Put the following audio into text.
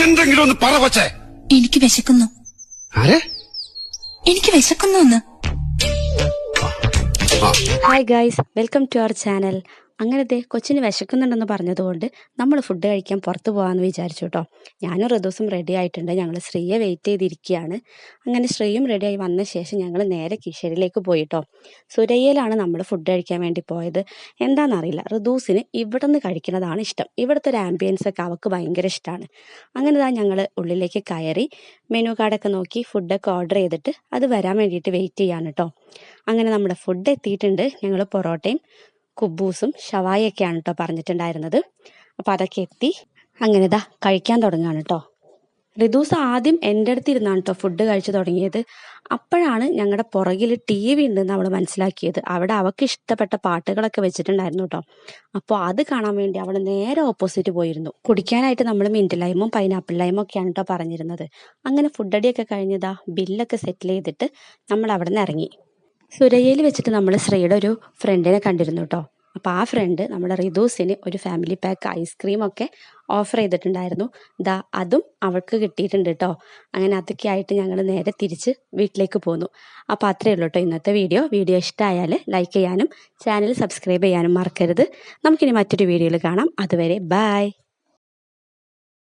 എന്തെങ്കിലും ഒന്ന് പറ കൊച്ചേ. എനിക്ക് വിശക്കുന്നു. ആരെ? എനിക്ക് വിശക്കുന്നു എന്ന്. Hi guys, welcome to our channel. അങ്ങനത്തെ കൊച്ചിന് വിശക്കുന്നുണ്ടെന്ന് പറഞ്ഞതുകൊണ്ട് നമ്മൾ ഫുഡ് കഴിക്കാൻ പുറത്ത് പോകാമെന്ന് വിചാരിച്ചു കേട്ടോ. ഞാനും ഋതുസും റെഡി ആയിട്ടുണ്ട്. ഞങ്ങൾ ശ്രീയെ വെയിറ്റ് ചെയ്തിരിക്കുകയാണ്. അങ്ങനെ ശ്രീയും റെഡിയായി വന്ന ശേഷം ഞങ്ങൾ നേരെ കിഷരിലേക്ക് പോയിട്ടോ. സുരയ്യയിലാണ് നമ്മൾ ഫുഡ് കഴിക്കാൻ വേണ്ടി പോയത്. എന്താണെന്നറിയില്ല, ഋതുസിന് ഇവിടെ നിന്ന് കഴിക്കുന്നതാണ് ഇഷ്ടം. ഇവിടുത്തെ ഒരു ആംബിയൻസ് ഒക്കെ അവൾക്ക് ഭയങ്കര ഇഷ്ടമാണ്. അങ്ങനെ ഞങ്ങൾ ഉള്ളിലേക്ക് കയറി മെനു കാർഡൊക്കെ നോക്കി ഫുഡൊക്കെ ഓർഡർ ചെയ്തിട്ട് അത് വരാൻ വേണ്ടിയിട്ട് വെയിറ്റ് ചെയ്യാണ് കേട്ടോ. അങ്ങനെ നമ്മുടെ ഫുഡ് എത്തിയിട്ടുണ്ട്. ഞങ്ങൾ പൊറോട്ടയും കുബൂസും ഷവായൊക്കെയാണ് കേട്ടോ പറഞ്ഞിട്ടുണ്ടായിരുന്നത്. അപ്പോൾ അതൊക്കെ എത്തി. അങ്ങനെ കഴിക്കാൻ തുടങ്ങുകയാണ് കേട്ടോ. ഋതുസ് ആദ്യം എൻ്റെ അടുത്ത് ഇരുന്നാണ് കേട്ടോ ഫുഡ് കഴിച്ചു തുടങ്ങിയത്. അപ്പോഴാണ് ഞങ്ങളുടെ പുറകിൽ TV ഉണ്ടെന്ന് അവൾ മനസ്സിലാക്കിയത്. അവിടെ അവൾക്ക് ഇഷ്ടപ്പെട്ട പാട്ടുകളൊക്കെ വെച്ചിട്ടുണ്ടായിരുന്നു കേട്ടോ. അപ്പോൾ അത് കാണാൻ വേണ്ടി അവൾ നേരെ ഓപ്പോസിറ്റ് പോയിരുന്നു. കുടിക്കാനായിട്ട് നമ്മൾ മിൻറ്റ് ലൈമും പൈനാപ്പിൾ ലൈമും ഒക്കെയാണ് കേട്ടോ പറഞ്ഞിരുന്നത്. അങ്ങനെ ഫുഡ് അടിയൊക്കെ കഴിഞ്ഞതാ ബില്ലൊക്കെ സെറ്റിൽ ചെയ്തിട്ട് നമ്മൾ അവിടെ നിന്ന് ഇറങ്ങി. സുരയ്യയിൽ വെച്ചിട്ട് നമ്മൾ ശ്രീയുടെ ഒരു ഫ്രണ്ടിനെ കണ്ടിരുന്നു കേട്ടോ. അപ്പോൾ ആ ഫ്രണ്ട് നമ്മുടെ ഋതുസിന് ഒരു ഫാമിലി പാക്ക് ഐസ്ക്രീമൊക്കെ ഓഫർ ചെയ്തിട്ടുണ്ടായിരുന്നു. അതും അവൾക്ക് കിട്ടിയിട്ടുണ്ട് കേട്ടോ. അങ്ങനെ അതൊക്കെ ആയിട്ട് ഞങ്ങൾ നേരെ തിരിച്ച് വീട്ടിലേക്ക് പോന്നു. അപ്പോൾ അത്രയേ ഉള്ളൂ കേട്ടോ ഇന്നത്തെ വീഡിയോ ഇഷ്ടമായാൽ ലൈക്ക് ചെയ്യാനും ചാനൽ സബ്സ്ക്രൈബ് ചെയ്യാനും മറക്കരുത്. നമുക്കിനി മറ്റൊരു വീഡിയോയിൽ കാണാം. അതുവരെ ബൈ.